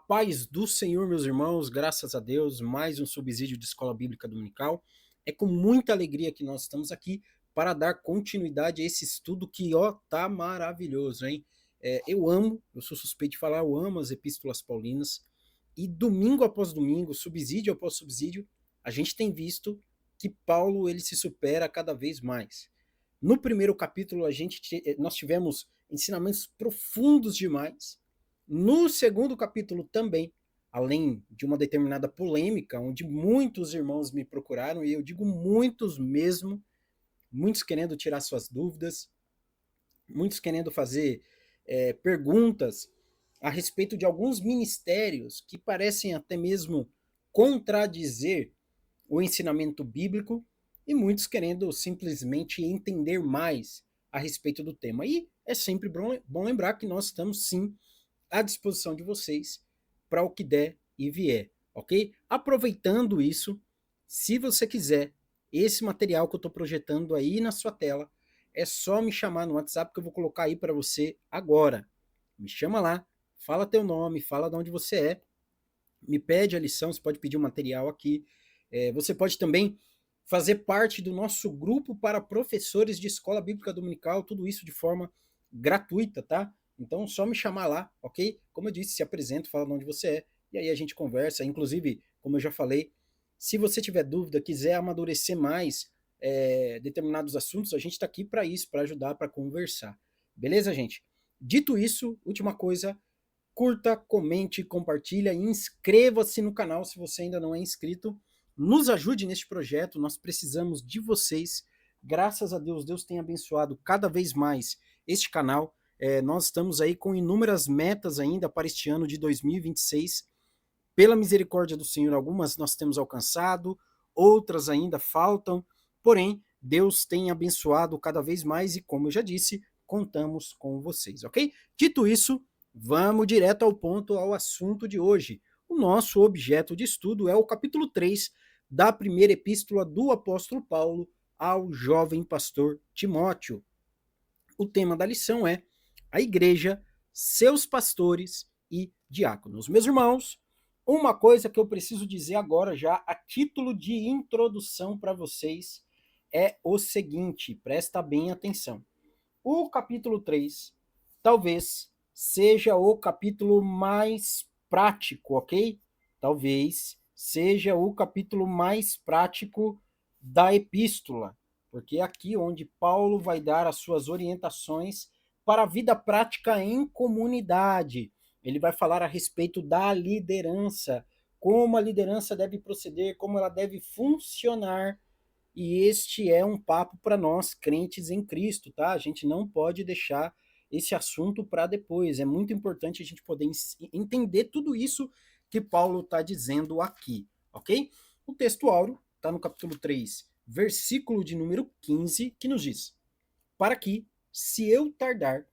paz do Senhor, meus irmãos, graças a Deus, mais um subsídio de Escola Bíblica Dominical. É com muita alegria que nós estamos aqui para dar continuidade a esse estudo que, ó, tá maravilhoso, hein? Eu sou suspeito de falar, eu amo as epístolas paulinas, e domingo após domingo, subsídio após subsídio, a gente tem visto que Paulo ele se supera cada vez mais. No primeiro capítulo, nós tivemos ensinamentos profundos demais. No segundo capítulo também, além de uma determinada polêmica, onde muitos irmãos me procuraram, e eu digo muitos mesmo, muitos querendo tirar suas dúvidas, muitos querendo fazer perguntas a respeito de alguns ministérios que parecem até mesmo contradizer o ensinamento bíblico, e muitos querendo simplesmente entender mais a respeito do tema. E é sempre bom lembrar que nós estamos sim à disposição de vocês para o que der e vier, ok? Aproveitando isso, se você quiser esse material que eu estou projetando aí na sua tela, é só me chamar no WhatsApp que eu vou colocar aí para você agora. Me chama lá, fala teu nome, fala de onde você é, me pede a lição, você pode pedir o material aqui. Você pode também fazer parte do nosso grupo para professores de escola bíblica dominical, tudo isso de forma gratuita, tá? Então, só me chamar lá, ok? Como eu disse, se apresenta, fala de onde você é, e aí a gente conversa. Inclusive, como eu já falei, se você tiver dúvida, quiser amadurecer mais determinados assuntos, a gente está aqui para isso, para ajudar, para conversar. Beleza, gente? Dito isso, última coisa, curta, comente, compartilha e inscreva-se no canal se você ainda não é inscrito. Nos ajude neste projeto, nós precisamos de vocês. Graças a Deus, Deus tem abençoado cada vez mais este canal. Nós estamos aí com inúmeras metas ainda para este ano de 2026. Pela misericórdia do Senhor, algumas nós temos alcançado, outras ainda faltam, porém, Deus tem abençoado cada vez mais e, como eu já disse, contamos com vocês, ok? Dito isso, vamos direto ao ponto, ao assunto de hoje. O nosso objeto de estudo é o capítulo 3 da primeira epístola do apóstolo Paulo ao jovem pastor Timóteo. O tema da lição é a igreja, seus pastores e diáconos. Meus irmãos, uma coisa que eu preciso dizer agora já a título de introdução para vocês é o seguinte, presta bem atenção. O capítulo 3 talvez seja o capítulo mais prático, ok? Talvez seja o capítulo mais prático da epístola, porque é aqui onde Paulo vai dar as suas orientações para a vida prática em comunidade. Ele vai falar a respeito da liderança, como a liderança deve proceder, como ela deve funcionar, e este é um papo para nós crentes em Cristo, tá? A gente não pode deixar esse assunto para depois. É muito importante a gente poder entender tudo isso que Paulo está dizendo aqui, ok? O texto áureo está no capítulo 3, versículo de número 15, que nos diz: para que, se eu tardar,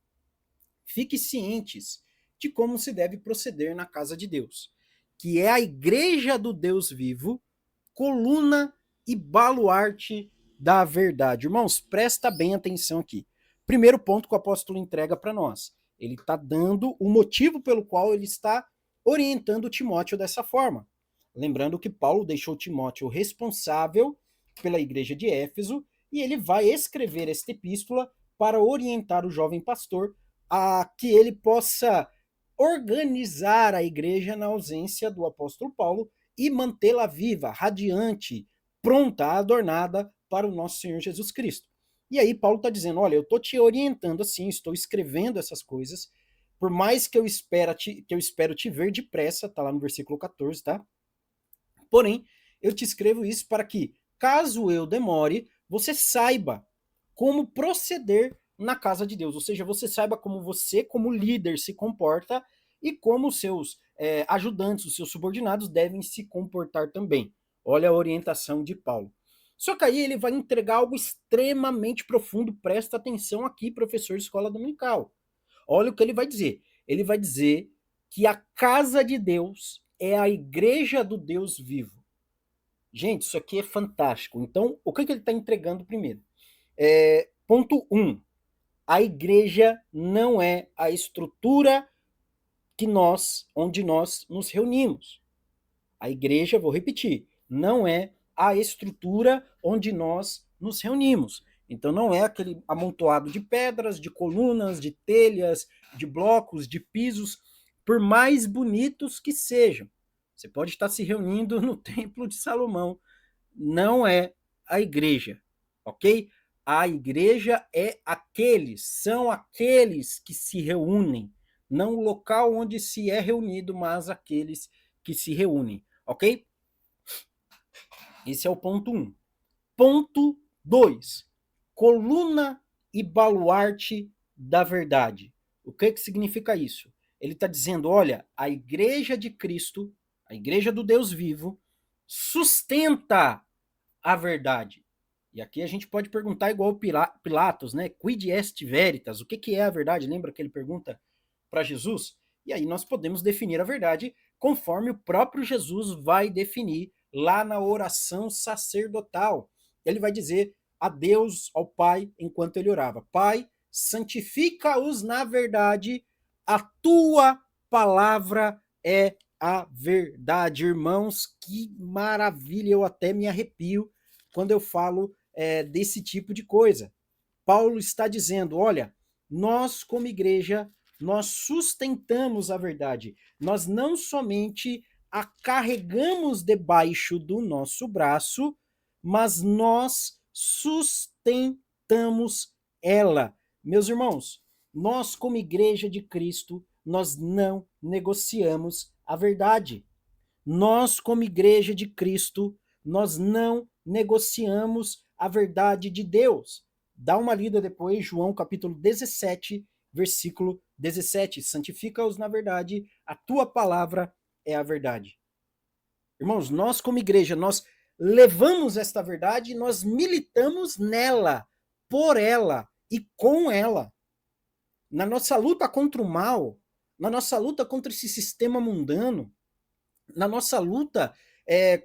fique cientes de como se deve proceder na casa de Deus, que é a igreja do Deus vivo, coluna e baluarte da verdade. Irmãos, presta bem atenção aqui. Primeiro ponto que o apóstolo entrega para nós. Ele está dando o motivo pelo qual ele está orientando Timóteo dessa forma. Lembrando que Paulo deixou Timóteo responsável pela igreja de Éfeso e ele vai escrever esta epístola para orientar o jovem pastor a que ele possa organizar a igreja na ausência do apóstolo Paulo e mantê-la viva, radiante, pronta, adornada para o nosso Senhor Jesus Cristo. E aí Paulo está dizendo, olha, eu estou te orientando assim, estou escrevendo essas coisas, por mais que eu espero te ver depressa, tá lá no versículo 14, tá? Porém, eu te escrevo isso para que, caso eu demore, você saiba como proceder na casa de Deus. Ou seja, você saiba como você, como líder, se comporta e como os seus ajudantes, os seus subordinados devem se comportar também. Olha a orientação de Paulo. Só que aí ele vai entregar algo extremamente profundo. Presta atenção aqui, professor de escola dominical. Olha o que ele vai dizer. Ele vai dizer que a casa de Deus é a igreja do Deus vivo. Gente, isso aqui é fantástico. Então, o que ele está entregando primeiro? Ponto 1. A igreja não é a estrutura onde nós nos reunimos. A igreja, vou repetir, não é a estrutura onde nós nos reunimos. Então não é aquele amontoado de pedras, de colunas, de telhas, de blocos, de pisos, por mais bonitos que sejam. Você pode estar se reunindo no Templo de Salomão. Não é a igreja, ok? A igreja são aqueles que se reúnem, não o local onde se é reunido, mas aqueles que se reúnem, ok? Esse é o ponto 1. Ponto 2. Coluna e baluarte da verdade. O que significa isso? Ele está dizendo, olha, a igreja de Cristo, a igreja do Deus vivo, sustenta a verdade. E aqui a gente pode perguntar igual Pilatos, né? Quid est veritas? O que é a verdade? Lembra que ele pergunta para Jesus? E aí nós podemos definir a verdade conforme o próprio Jesus vai definir lá na oração sacerdotal. Ele vai dizer a Deus, ao Pai, enquanto ele orava: Pai, santifica-os na verdade, a tua palavra é a verdade. Irmãos, que maravilha, eu até me arrepio quando eu falo desse tipo de coisa. Paulo está dizendo, olha, nós como igreja, nós sustentamos a verdade. Nós não somente a carregamos debaixo do nosso braço, mas nós sustentamos ela. Meus irmãos, nós como igreja de Cristo, nós não negociamos a verdade. Nós como igreja de Cristo, nós não negociamos a verdade de Deus. Dá uma lida depois, João capítulo 17, versículo 17. Santifica-os na verdade, a tua palavra é a verdade. Irmãos, nós como igreja, nós levamos esta verdade e nós militamos nela, por ela e com ela. Na nossa luta contra o mal, na nossa luta contra esse sistema mundano, na nossa luta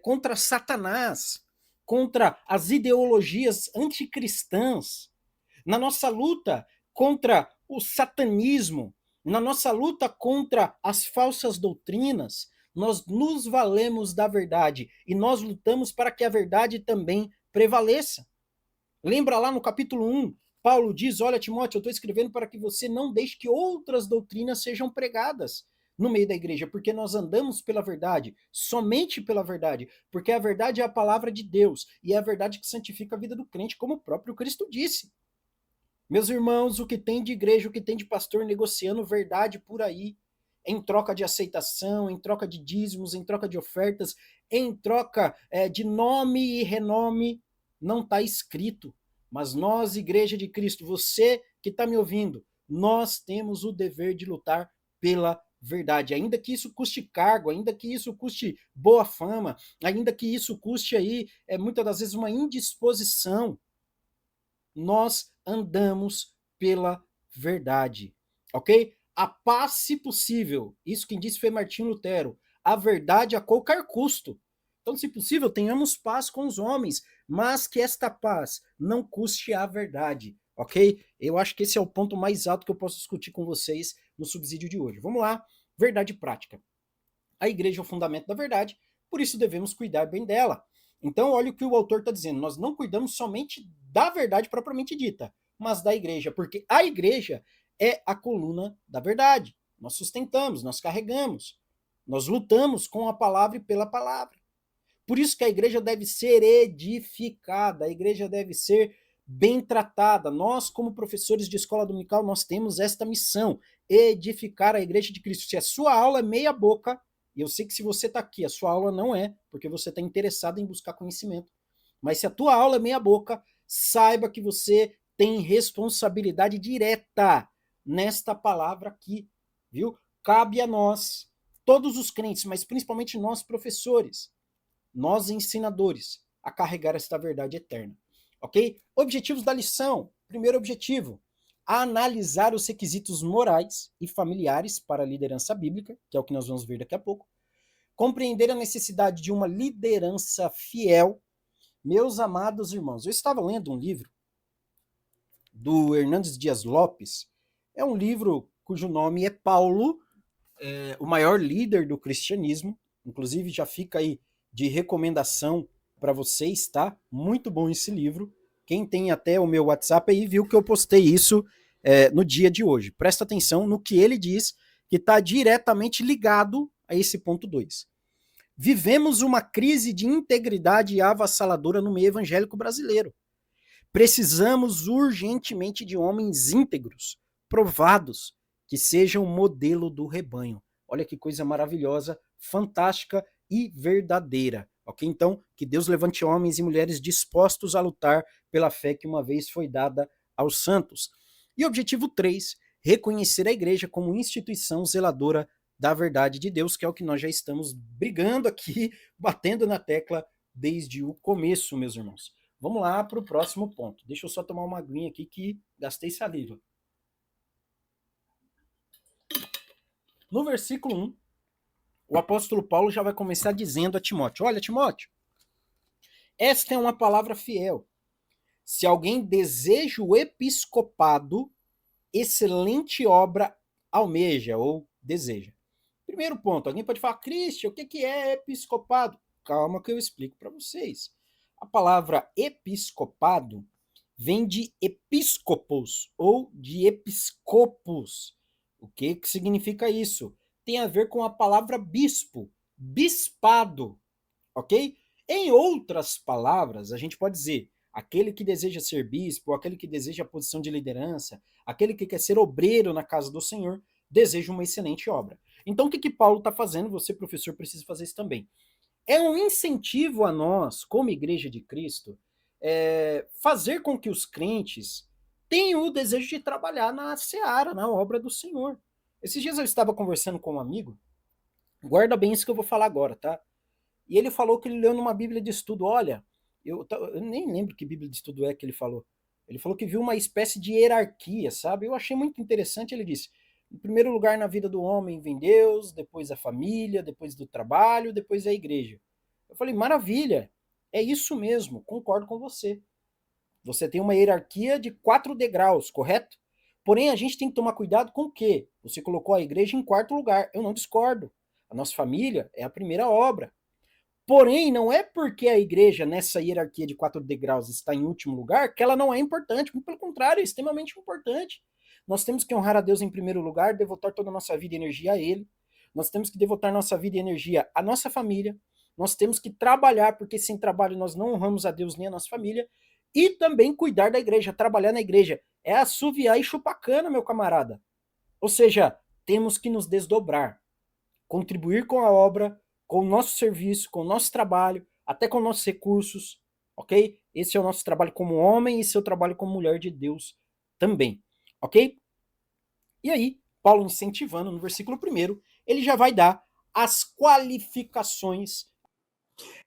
contra Satanás, contra as ideologias anticristãs, na nossa luta contra o satanismo, na nossa luta contra as falsas doutrinas, nós nos valemos da verdade e nós lutamos para que a verdade também prevaleça. Lembra lá no capítulo 1, Paulo diz, olha Timóteo, eu estou escrevendo para que você não deixe que outras doutrinas sejam pregadas no meio da igreja, porque nós andamos pela verdade, somente pela verdade, porque a verdade é a palavra de Deus, e é a verdade que santifica a vida do crente, como o próprio Cristo disse. Meus irmãos, o que tem de igreja, o que tem de pastor negociando verdade por aí, em troca de aceitação, em troca de dízimos, em troca de ofertas, em troca de nome e renome, não está escrito. Mas nós, Igreja de Cristo, você que está me ouvindo, nós temos o dever de lutar pela verdade, ainda que isso custe cargo, ainda que isso custe boa fama, ainda que isso custe aí, muitas das vezes, uma indisposição, nós andamos pela verdade, ok? A paz, se possível, isso quem disse foi Martinho Lutero, a verdade a qualquer custo. Então, se possível, tenhamos paz com os homens, mas que esta paz não custe a verdade, ok? Eu acho que esse é o ponto mais alto que eu posso discutir com vocês no subsídio de hoje. Vamos lá, verdade prática. A igreja é o fundamento da verdade, por isso devemos cuidar bem dela. Então, olha o que o autor está dizendo, nós não cuidamos somente da verdade propriamente dita, mas da igreja, porque a igreja é a coluna da verdade. Nós sustentamos, nós carregamos, nós lutamos com a palavra e pela palavra. Por isso que a igreja deve ser edificada, a igreja deve ser bem tratada. Nós, como professores de escola dominical, nós temos esta missão, edificar a igreja de Cristo. Se a sua aula é meia boca, e eu sei que se você está aqui, a sua aula não é, porque você está interessado em buscar conhecimento. Mas se a tua aula é meia boca, saiba que você tem responsabilidade direta nesta palavra aqui, viu? Cabe a nós, todos os crentes, mas principalmente nós professores, nós ensinadores, a carregar esta verdade eterna. Ok? Objetivos da lição. Primeiro objetivo, analisar os requisitos morais e familiares para a liderança bíblica, que é o que nós vamos ver daqui a pouco. Compreender a necessidade de uma liderança fiel. Meus amados irmãos, eu estava lendo um livro do Hernandes Dias Lopes. É um livro cujo nome é Paulo, o maior líder do cristianismo. Inclusive, já fica aí de recomendação para vocês, tá? Muito bom esse livro. Quem tem até o meu WhatsApp aí viu que eu postei isso no dia de hoje. Presta atenção no que ele diz, que está diretamente ligado a esse ponto 2. Vivemos uma crise de integridade avassaladora no meio evangélico brasileiro. Precisamos urgentemente de homens íntegros, provados, que sejam modelo do rebanho. Olha que coisa maravilhosa, fantástica e verdadeira. Ok? Então, que Deus levante homens e mulheres dispostos a lutar pela fé que uma vez foi dada aos santos. E objetivo 3, reconhecer a igreja como instituição zeladora da verdade de Deus, que é o que nós já estamos brigando aqui, batendo na tecla desde o começo, meus irmãos. Vamos lá para o próximo ponto. Deixa eu só tomar uma aguinha aqui que gastei saliva. No versículo 1, o apóstolo Paulo já vai começar dizendo a Timóteo: olha, Timóteo, esta é uma palavra fiel. Se alguém deseja o episcopado, excelente obra almeja ou deseja. Primeiro ponto, alguém pode falar: Cristian, o que é episcopado? Calma que eu explico para vocês. A palavra episcopado vem de episcopos ou de episcopos. O que significa isso? Tem a ver com a palavra bispo, bispado, ok? Em outras palavras, a gente pode dizer aquele que deseja ser bispo, aquele que deseja a posição de liderança, aquele que quer ser obreiro na casa do Senhor, deseja uma excelente obra. Então, o que Paulo está fazendo? Você, professor, precisa fazer isso também. É um incentivo a nós, como Igreja de Cristo, fazer com que os crentes tenham o desejo de trabalhar na seara, na obra do Senhor. Esses dias eu estava conversando com um amigo, guarda bem isso que eu vou falar agora, tá? E ele falou que ele leu numa Bíblia de estudo, olha, eu nem lembro que Bíblia de estudo é que ele falou. Ele falou que viu uma espécie de hierarquia, sabe? Eu achei muito interessante, ele disse: em primeiro lugar na vida do homem vem Deus, depois a família, depois do trabalho, depois a igreja. Eu falei: maravilha, é isso mesmo, concordo com você. Você tem uma hierarquia de 4 degraus, correto? Porém, a gente tem que tomar cuidado com o quê? Você colocou a igreja em 4º lugar. Eu não discordo. A nossa família é a primeira obra. Porém, não é porque a igreja, nessa hierarquia de 4 degraus, está em último lugar, que ela não é importante. Pelo contrário, é extremamente importante. Nós temos que honrar a Deus em primeiro lugar, devotar toda a nossa vida e energia a Ele. Nós temos que devotar nossa vida e energia à nossa família. Nós temos que trabalhar, porque sem trabalho nós não honramos a Deus nem a nossa família. E também cuidar da igreja, trabalhar na igreja. É assoviar e chupar cana, meu camarada. Ou seja, temos que nos desdobrar, contribuir com a obra, com o nosso serviço, com o nosso trabalho, até com nossos recursos, ok? Esse é o nosso trabalho como homem e seu trabalho como mulher de Deus também, ok? E aí, Paulo incentivando no versículo 1, ele já vai dar as qualificações.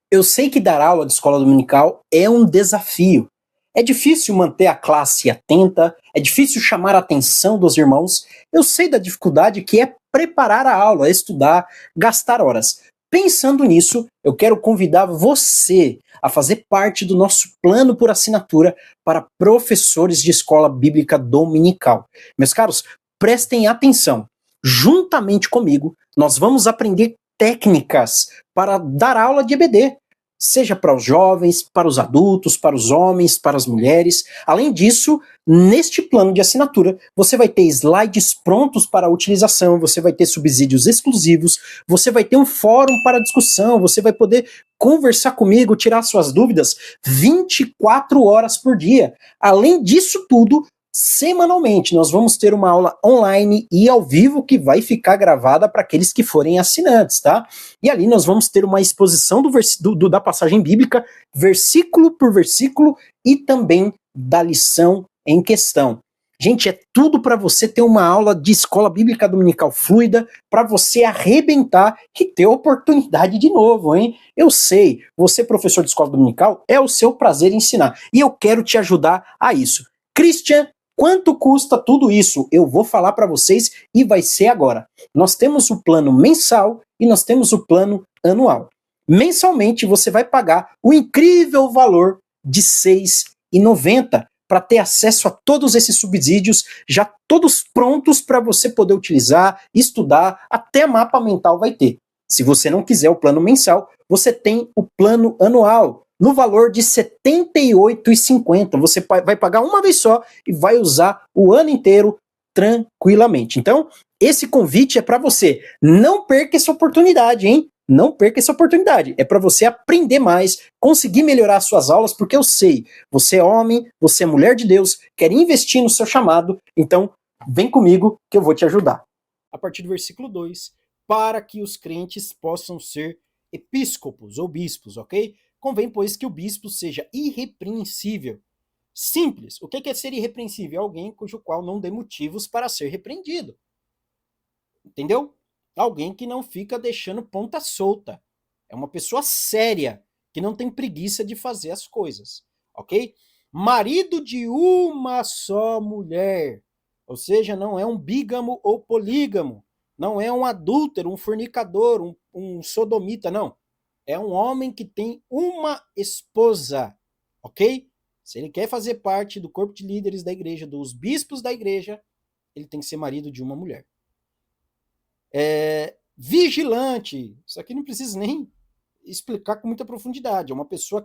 Eu sei que dar aula de escola dominical é um desafio. É difícil manter a classe atenta, é difícil chamar a atenção dos irmãos. Eu sei da dificuldade que é preparar a aula, estudar, gastar horas. Pensando nisso, eu quero convidar você a fazer parte do nosso plano por assinatura para professores de escola bíblica dominical. Meus caros, prestem atenção. Juntamente comigo, nós vamos aprender técnicas para dar aula de EBD. Seja para os jovens, para os adultos, para os homens, para as mulheres. Além disso, neste plano de assinatura, você vai ter slides prontos para a utilização, você vai ter subsídios exclusivos, você vai ter um fórum para discussão, você vai poder conversar comigo, tirar suas dúvidas 24 horas por dia. Além disso tudo, semanalmente nós vamos ter uma aula online e ao vivo que vai ficar gravada para aqueles que forem assinantes, tá? E ali nós vamos ter uma exposição da passagem bíblica, versículo por versículo, e também da lição em questão. Gente, é tudo para você ter uma aula de escola bíblica dominical fluida, para você arrebentar e ter oportunidade de novo, hein? Eu sei, você professor de escola dominical, é o seu prazer ensinar, e eu quero te ajudar a isso. Christian, quanto custa tudo isso? Eu vou falar para vocês e vai ser agora. Nós temos o plano mensal e nós temos o plano anual. Mensalmente você vai pagar o incrível valor de R$ 6,90 para ter acesso a todos esses subsídios, já todos prontos para você poder utilizar, estudar, até mapa mental vai ter. Se você não quiser o plano mensal, você tem o plano anual, no valor de R$ 78,50. Você vai pagar uma vez só e vai usar o ano inteiro tranquilamente. Então, esse convite é para você. Não perca essa oportunidade, hein? Não perca essa oportunidade. É para você aprender mais, conseguir melhorar suas aulas, porque eu sei, você é homem, você é mulher de Deus, quer investir no seu chamado, então vem comigo que eu vou te ajudar. A partir do versículo 2, para que os crentes possam ser episcopos ou bispos, ok? Convém, pois, que o bispo seja irrepreensível. Simples. O que é ser irrepreensível? Alguém cujo qual não dê motivos para ser repreendido. Entendeu? Alguém que não fica deixando ponta solta. É uma pessoa séria, que não tem preguiça de fazer as coisas, ok? Marido de uma só mulher. Ou seja, não é um bígamo ou polígamo. Não é um adúltero, um fornicador, um sodomita, não. É um homem que tem uma esposa, ok? Se ele quer fazer parte do corpo de líderes da igreja, dos bispos da igreja, ele tem que ser marido de uma mulher. Vigilante, isso aqui não precisa nem explicar com muita profundidade. É uma pessoa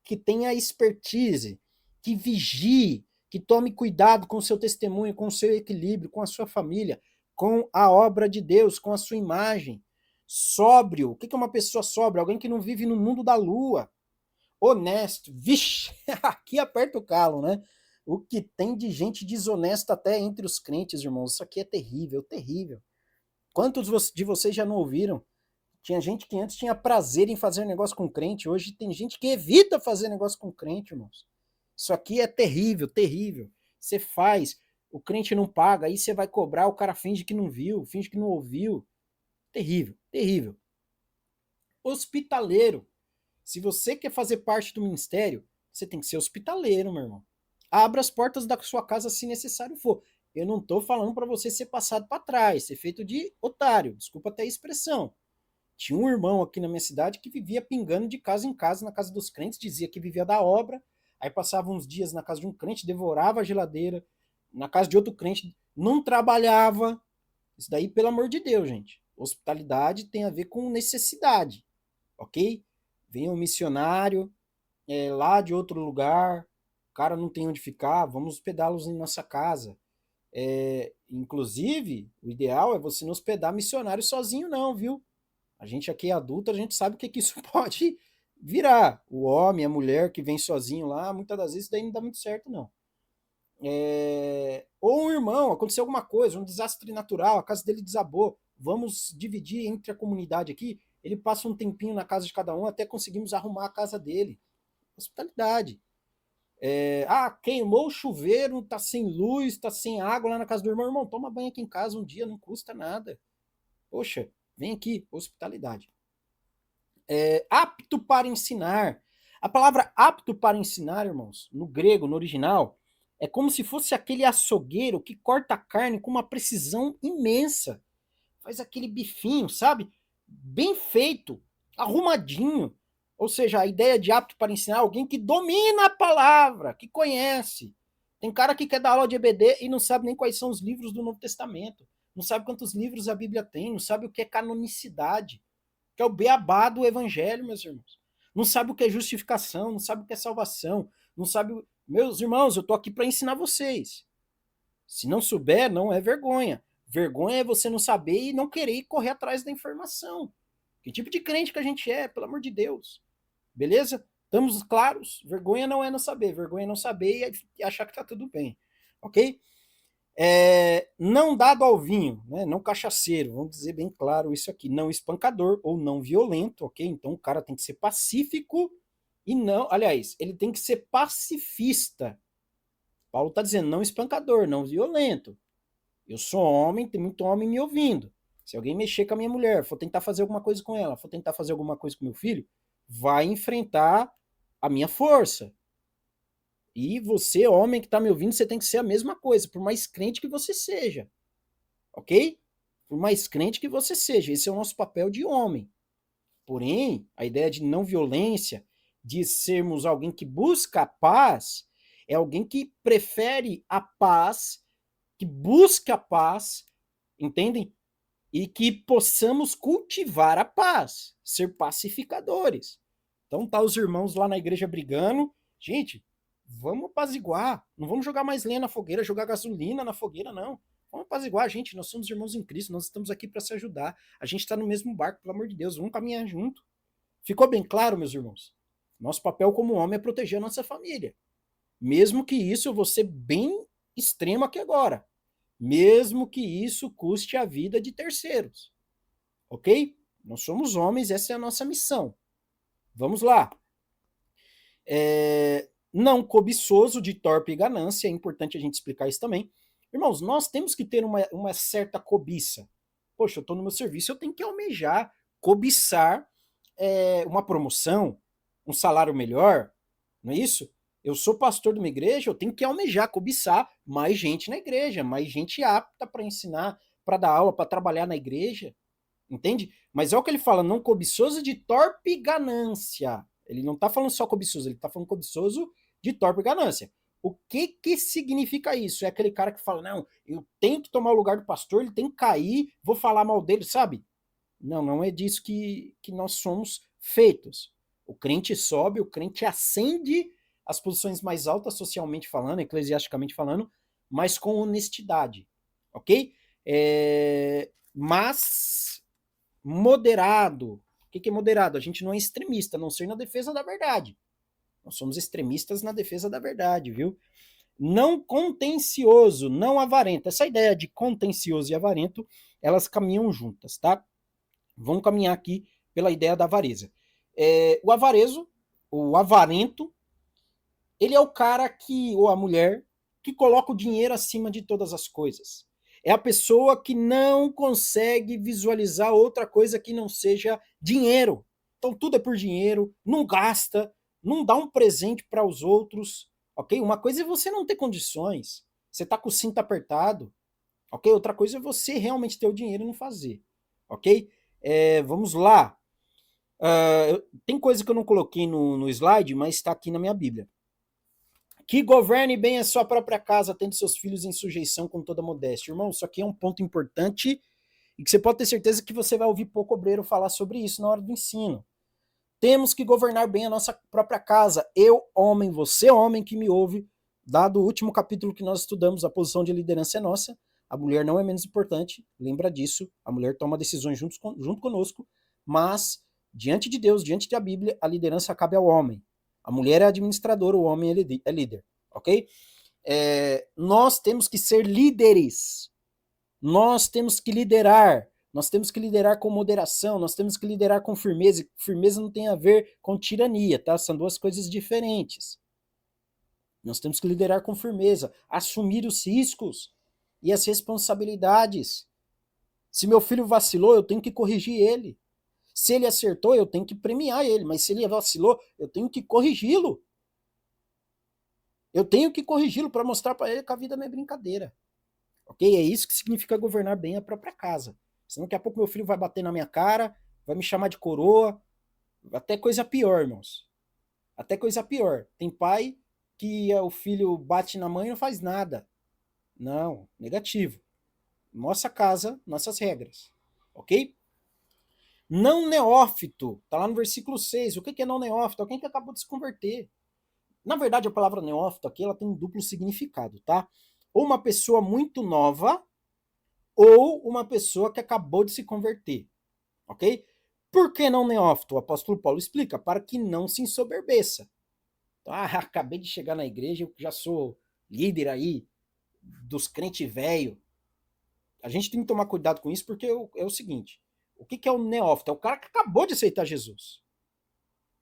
que tenha expertise, que vigie, que tome cuidado com o seu testemunho, com o seu equilíbrio, com a sua família, com a obra de Deus, com a sua imagem. Sóbrio. O que é uma pessoa sóbria? Alguém que não vive no mundo da lua. Honesto. Vixe, aqui aperta o calo, né? O que tem de gente desonesta até entre os crentes, irmãos. Isso aqui é terrível, terrível. Quantos de vocês já não ouviram? Tinha gente que antes tinha prazer em fazer negócio com crente, hoje tem gente que evita fazer negócio com crente, irmãos. Isso aqui é terrível, terrível. Você faz, o crente não paga, aí você vai cobrar, o cara finge que não viu, finge que não ouviu. Terrível, terrível. Hospitaleiro. Se você quer fazer parte do ministério, você tem que ser hospitaleiro, meu irmão. Abra as portas da sua casa se necessário for. Eu não tô falando para você ser passado para trás, ser feito de otário. Desculpa até a expressão. Tinha um irmão aqui na minha cidade que vivia pingando de casa em casa, na casa dos crentes, dizia que vivia da obra, aí passava uns dias na casa de um crente, devorava a geladeira, na casa de outro crente, não trabalhava. Isso daí, pelo amor de Deus, gente. Hospitalidade tem a ver com necessidade, ok? Vem um missionário lá de outro lugar, o cara não tem onde ficar, vamos hospedá-los em nossa casa. Inclusive, o ideal é você não hospedar missionário sozinho não, viu? A gente aqui é adulto, a gente sabe o que isso pode virar. O homem, a mulher que vem sozinho lá, muitas das vezes isso daí não dá muito certo, não. Ou um irmão, aconteceu alguma coisa, um desastre natural, a casa dele desabou, vamos dividir entre a comunidade aqui, ele passa um tempinho na casa de cada um até conseguimos arrumar a casa dele. Hospitalidade. Queimou o chuveiro, tá sem luz, tá sem água lá na casa do irmão. Irmão, toma banho aqui em casa um dia, não custa nada. Poxa, vem aqui, hospitalidade. Apto para ensinar. A palavra apto para ensinar, irmãos, no grego, no original, é como se fosse aquele açougueiro que corta a carne com uma precisão imensa. Faz aquele bifinho, sabe? Bem feito, arrumadinho. Ou seja, a ideia de apto para ensinar é alguém que domina a palavra, que conhece. Tem cara que quer dar aula de EBD e não sabe nem quais são os livros do Novo Testamento. Não sabe quantos livros a Bíblia tem, não sabe o que é canonicidade, que é o beabá do evangelho, meus irmãos. Não sabe o que é justificação, não sabe o que é salvação, não sabe... Meus irmãos, eu tô aqui para ensinar vocês. Se não souber, não é vergonha. Vergonha é você não saber e não querer correr atrás da informação. Que tipo de crente que a gente é, pelo amor de Deus? Beleza? Estamos claros? Vergonha não é não saber. Vergonha é não saber e achar que tá tudo bem. Ok? Não dado ao vinho, né? Não cachaceiro, vamos dizer bem claro isso aqui. Não espancador ou não violento, ok? Então o cara tem que ser pacífico e não... Aliás, ele tem que ser pacifista. Paulo está dizendo, não espancador, não violento. Eu sou homem, tem muito homem me ouvindo. Se alguém mexer com a minha mulher, for tentar fazer alguma coisa com ela, for tentar fazer alguma coisa com meu filho, vai enfrentar a minha força. E você, homem que está me ouvindo, você tem que ser a mesma coisa, por mais crente que você seja. Ok? Por mais crente que você seja. Esse é o nosso papel de homem. Porém, a ideia de não violência, de sermos alguém que busca a paz, É alguém que prefere a paz, que busca a paz, entendem? E que possamos cultivar a paz, ser pacificadores. Então tá os irmãos lá na igreja brigando. Gente, vamos apaziguar. Não vamos jogar mais lenha na fogueira, jogar gasolina na fogueira, não. Vamos apaziguar, gente. Nós somos irmãos em Cristo, nós estamos aqui para se ajudar. A gente está no mesmo barco, pelo amor de Deus. Vamos caminhar junto. Ficou bem claro, meus irmãos? Nosso papel como homem é proteger a nossa família. Mesmo que isso eu vou ser bem extremo aqui agora. Mesmo que isso custe a vida de terceiros. Ok? Nós somos homens, essa é a nossa missão. Vamos lá. Não cobiçoso de torpe e ganância, é importante a gente explicar isso também. Irmãos, nós temos que ter uma certa cobiça. Poxa, eu estou no meu serviço, eu tenho que almejar, cobiçar uma promoção, um salário melhor, não é isso? Eu sou pastor de uma igreja, eu tenho que almejar, cobiçar mais gente na igreja, mais gente apta para ensinar, para dar aula, para trabalhar na igreja, entende? Mas é o que ele fala, não cobiçoso de torpe ganância. Ele não está falando só cobiçoso, ele está falando cobiçoso de torpe ganância. O que significa isso? É aquele cara que fala, não, eu tenho que tomar o lugar do pastor, ele tem que cair, vou falar mal dele, sabe? Não, não é disso que nós somos feitos. O crente sobe, o crente ascende as posições mais altas socialmente falando, eclesiasticamente falando, mas com honestidade, ok? Mas moderado. O que é moderado? A gente não é extremista, a não ser na defesa da verdade. Nós somos extremistas na defesa da verdade, viu? Não contencioso, não avarento. Essa ideia de contencioso e avarento, elas caminham juntas, tá? Vamos caminhar aqui pela ideia da avareza. O avarezo, o avarento, ele é o cara que, ou a mulher, que coloca o dinheiro acima de todas as coisas. É a pessoa que não consegue visualizar outra coisa que não seja dinheiro. Então tudo é por dinheiro, não gasta, não dá um presente para os outros, ok? Uma coisa é você não ter condições, você tá com o cinto apertado, ok? Outra coisa é você realmente ter o dinheiro e não fazer, ok? Vamos lá. Tem coisa que eu não coloquei no slide, mas está aqui na minha Bíblia. Que governe bem a sua própria casa, tendo seus filhos em sujeição com toda modéstia. Irmão, isso aqui é um ponto importante e que você pode ter certeza que você vai ouvir pouco obreiro falar sobre isso na hora do ensino. Temos que governar bem a nossa própria casa. Eu, homem, você, homem que me ouve, dado o último capítulo que nós estudamos, a posição de liderança é nossa. A mulher não é menos importante, lembra disso. A mulher toma decisões junto conosco, mas diante de Deus, diante da Bíblia, a liderança cabe ao homem. A mulher é administradora, o homem é líder, ok? Nós temos que ser líderes. Nós temos que liderar. Nós temos que liderar com moderação, nós temos que liderar com firmeza. Firmeza não tem a ver com tirania, tá? São duas coisas diferentes. Nós temos que liderar com firmeza, assumir os riscos e as responsabilidades. Se meu filho vacilou, eu tenho que corrigir ele. Se ele acertou, eu tenho que premiar ele, mas se ele vacilou, eu tenho que corrigi-lo. Eu tenho que corrigi-lo para mostrar para ele que a vida não é brincadeira. Ok? É isso que significa governar bem a própria casa. Senão daqui a pouco meu filho vai bater na minha cara, vai me chamar de coroa, até coisa pior, irmãos. Até coisa pior. Tem pai que o filho bate na mãe e não faz nada. Não, negativo. Nossa casa, nossas regras. Ok? Não neófito. Tá lá no versículo 6. O que é não neófito? Alguém que acabou de se converter. Na verdade, a palavra neófito aqui ela tem um duplo significado, tá? Ou uma pessoa muito nova, ou uma pessoa que acabou de se converter, ok? Por que não neófito? O apóstolo Paulo explica, para que não se ensoberbeça. Acabei de chegar na igreja, eu já sou líder aí dos crentes velho. A gente tem que tomar cuidado com isso porque é o seguinte, o que é o neófito? É o cara que acabou de aceitar Jesus.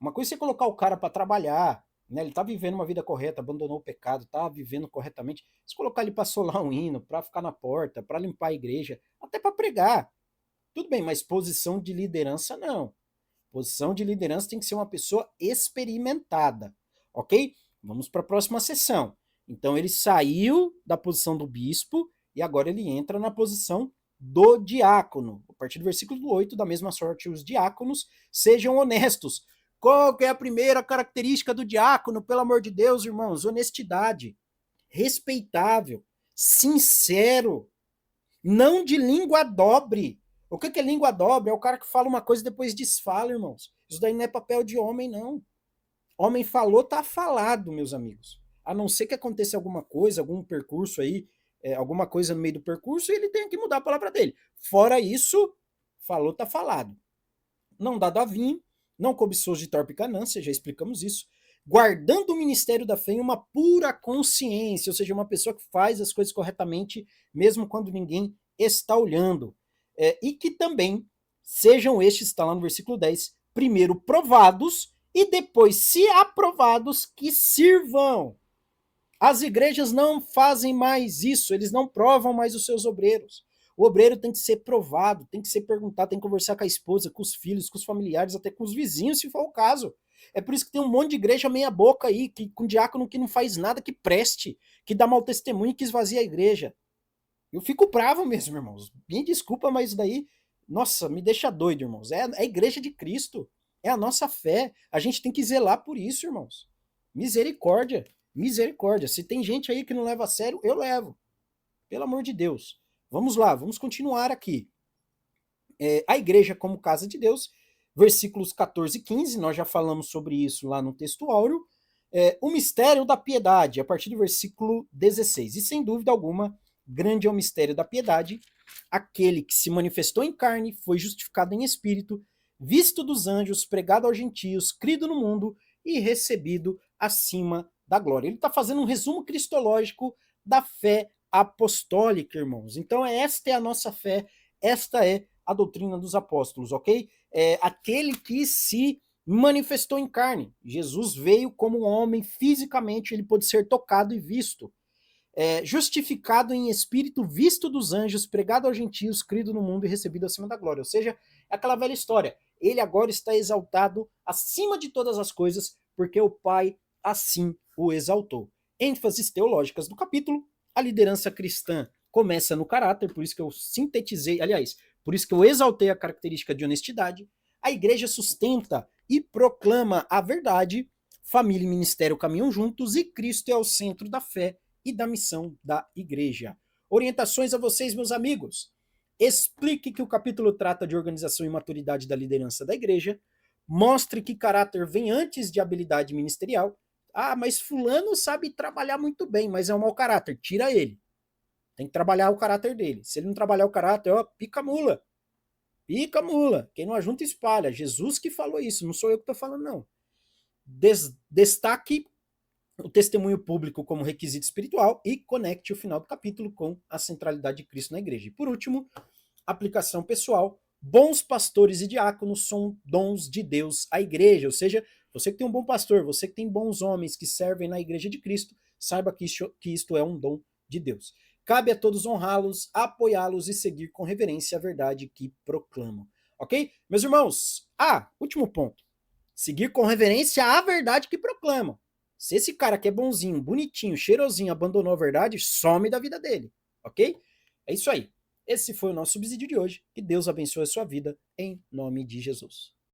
Uma coisa é você colocar o cara para trabalhar, né? Ele tá vivendo uma vida correta, abandonou o pecado, tá vivendo corretamente. Se colocar ele para solar um hino, para ficar na porta, para limpar a igreja, até para pregar. Tudo bem, mas posição de liderança não. Posição de liderança tem que ser uma pessoa experimentada, ok? Vamos para a próxima sessão. Então ele saiu da posição do bispo e agora ele entra na posição do diácono. A partir do versículo 8, da mesma sorte, os diáconos sejam honestos, Qual que é a primeira característica do diácono? Pelo amor de Deus, irmãos, honestidade, respeitável, sincero, não de língua dobre. O que é língua dobre? É o cara que fala uma coisa e depois desfala, irmãos. Isso daí não é papel de homem, não. Homem falou, tá falado, meus amigos. A não ser que aconteça alguma coisa, algum percurso aí, alguma coisa no meio do percurso, e ele tenha que mudar a palavra dele. Fora isso, falou, tá falado. Não dado a vinho, não cobiçoso de torpe ganância, já explicamos isso. Guardando o ministério da fé em uma pura consciência, ou seja, uma pessoa que faz as coisas corretamente, mesmo quando ninguém está olhando. E que também sejam estes, está lá no versículo 10, primeiro provados e depois, se aprovados, que sirvam. As igrejas não fazem mais isso, eles não provam mais os seus obreiros. O obreiro tem que ser provado, tem que ser perguntado, tem que conversar com a esposa, com os filhos, com os familiares, até com os vizinhos, se for o caso. É por isso que tem um monte de igreja meia boca aí, com diácono que não faz nada que preste, que dá mau testemunho e que esvazia a igreja. Eu fico bravo mesmo, irmãos. Me desculpa, mas isso daí, nossa, me deixa doido, irmãos. É a igreja de Cristo, é a nossa fé. A gente tem que zelar por isso, irmãos. Misericórdia, misericórdia. Se tem gente aí que não leva a sério, eu levo. Pelo amor de Deus. Vamos lá, vamos continuar aqui. A igreja como casa de Deus, versículos 14 e 15, nós já falamos sobre isso lá no texto áureo. O mistério da piedade, a partir do versículo 16. E sem dúvida alguma, grande é o mistério da piedade. Aquele que se manifestou em carne, foi justificado em espírito, visto dos anjos, pregado aos gentios, crido no mundo e recebido acima da glória. Ele está fazendo um resumo cristológico da fé apostólica, irmãos. Então, esta é a nossa fé, esta é a doutrina dos apóstolos, ok? Aquele que se manifestou em carne. Jesus veio como um homem, fisicamente, ele pôde ser tocado e visto. Justificado em espírito, visto dos anjos, pregado aos gentios, crido no mundo e recebido acima da glória. Ou seja, é aquela velha história. Ele agora está exaltado acima de todas as coisas, porque o Pai assim o exaltou. ênfases teológicas do capítulo. A liderança cristã começa no caráter, por isso que eu sintetizei, aliás, por isso que eu exaltei a característica de honestidade. A igreja sustenta e proclama a verdade. Família e ministério caminham juntos e Cristo é o centro da fé e da missão da igreja. Orientações a vocês, meus amigos. Explique que o capítulo trata de organização e maturidade da liderança da igreja. Mostre que caráter vem antes de habilidade ministerial. Ah, mas fulano sabe trabalhar muito bem, mas é um mau caráter. Tira ele. Tem que trabalhar o caráter dele. Se ele não trabalhar o caráter, ó, pica mula. Pica mula. Quem não ajunta, espalha. Jesus que falou isso, não sou eu que estou falando, não. Destaque o testemunho público como requisito espiritual e conecte o final do capítulo com a centralidade de Cristo na igreja. E por último, aplicação pessoal. Bons pastores e diáconos são dons de Deus à igreja, ou seja, você que tem um bom pastor, você que tem bons homens que servem na igreja de Cristo, saiba que isto é um dom de Deus. Cabe a todos honrá-los, apoiá-los e seguir com reverência a verdade que proclamam. Ok? Meus irmãos, último ponto. Seguir com reverência a verdade que proclamam. Se esse cara que é bonzinho, bonitinho, cheirosinho, abandonou a verdade, some da vida dele, ok? É isso aí. Esse foi o nosso subsídio de hoje. Que Deus abençoe a sua vida, em nome de Jesus.